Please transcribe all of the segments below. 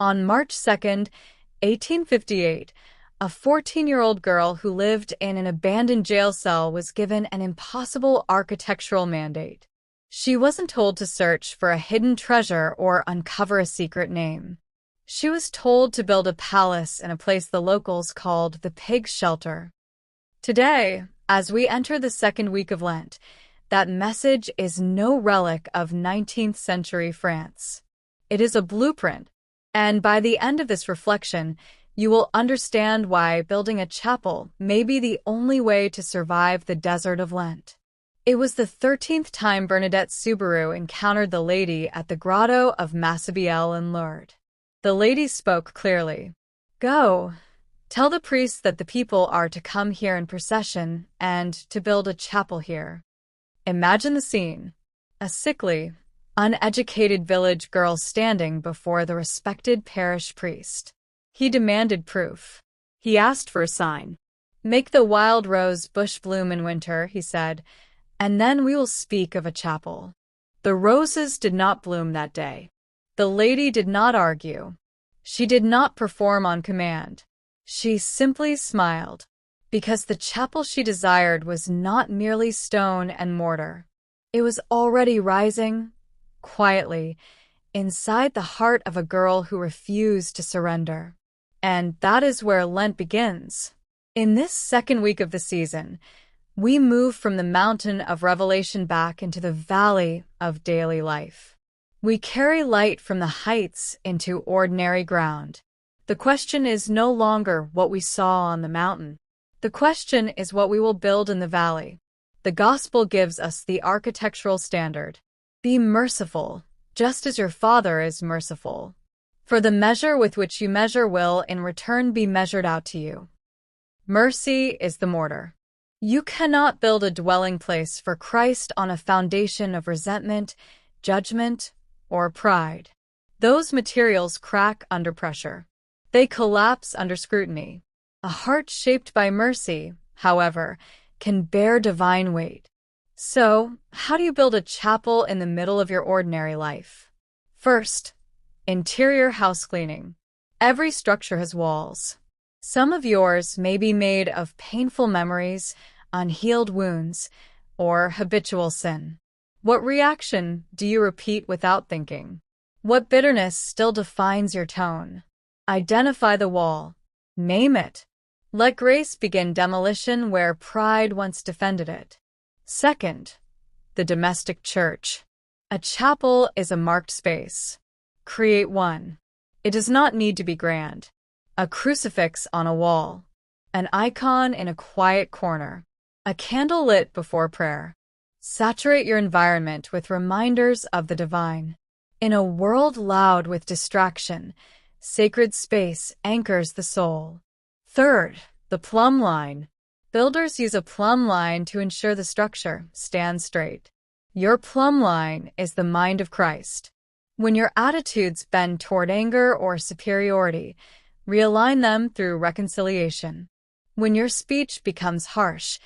On March 2nd, 1858, a 14-year-old girl who lived in an abandoned jail cell was given an impossible architectural mandate. She wasn't told to search for a hidden treasure or uncover a secret name. She was told to build a palace in a place the locals called the Pig's Shelter. Today, as we enter the second week of Lent, that message is no relic of 19th century France. It is a blueprint, and by the end of this reflection, you will understand why building a chapel may be the only way to survive the desert of Lent. It was the 13th time Bernadette Soubirous encountered the lady at the Grotto of Massabielle in Lourdes. The lady spoke clearly. "Go, tell the priests that the people are to come here in procession and to build a chapel here." Imagine the scene. A sickly, uneducated village girl standing before the respected parish priest. He demanded proof. He asked for a sign. "Make the wild rose bush bloom in winter," he said, "and then we will speak of a chapel." The roses did not bloom that day. The lady did not argue. She did not perform on command. She simply smiled, because the chapel she desired was not merely stone and mortar. It was already rising, quietly, inside the heart of a girl who refused to surrender. And that is where Lent begins. In this second week of the season, we move from the mountain of revelation back into the valley of daily life. We carry light from the heights into ordinary ground. The question is no longer what we saw on the mountain. The question is what we will build in the valley. The gospel gives us the architectural standard. Be merciful, just as your Father is merciful. For the measure with which you measure will in return be measured out to you. Mercy is the mortar. You cannot build a dwelling place for Christ on a foundation of resentment, judgment, or pride. Those materials crack under pressure. They collapse under scrutiny. A heart shaped by mercy, however, can bear divine weight. So, how do you build a chapel in the middle of your ordinary life? First, interior house cleaning. Every structure has walls. Some of yours may be made of painful memories, unhealed wounds, or habitual sin. What reaction do you repeat without thinking? What bitterness still defines your tone? Identify the wall. Name it. Let grace begin demolition where pride once defended it. Second, the domestic church. A chapel is a marked space. Create one. It does not need to be grand. A crucifix on a wall. An icon in a quiet corner. A candle lit before prayer. Saturate your environment with reminders of the divine. In a world loud with distraction, sacred space anchors the soul. Third, the plumb line. Builders use a plumb line to ensure the structure stands straight. Your plumb line is the mind of Christ. When your attitudes bend toward anger or superiority, realign them through reconciliation. When your speech becomes harsh,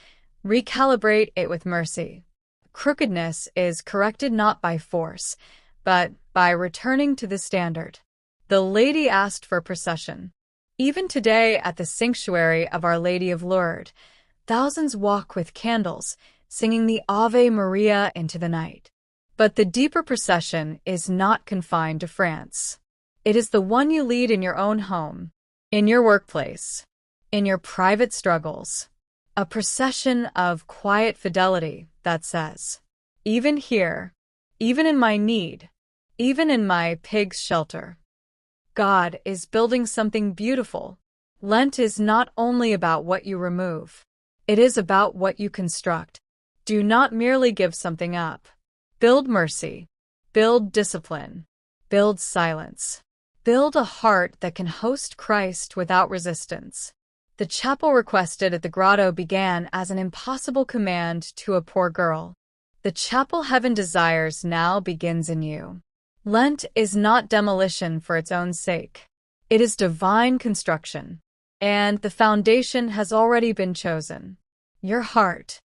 recalibrate it with mercy. Crookedness is corrected not by force, but by returning to the standard. The lady asked for procession. Even today at the sanctuary of Our Lady of Lourdes, thousands walk with candles, singing the Ave Maria into the night. But the deeper procession is not confined to France. It is the one you lead in your own home, in your workplace, in your private struggles. A procession of quiet fidelity that says, even here, even in my need, even in my pig's shelter, God is building something beautiful. Lent is not only about what you remove. It is about what you construct. Do not merely give something up. Build mercy. Build discipline. Build silence. Build a heart that can host Christ without resistance. The chapel requested at the grotto began as an impossible command to a poor girl. The chapel heaven desires now begins in you. Lent is not demolition for its own sake. It is divine construction. And the foundation has already been chosen. Your heart.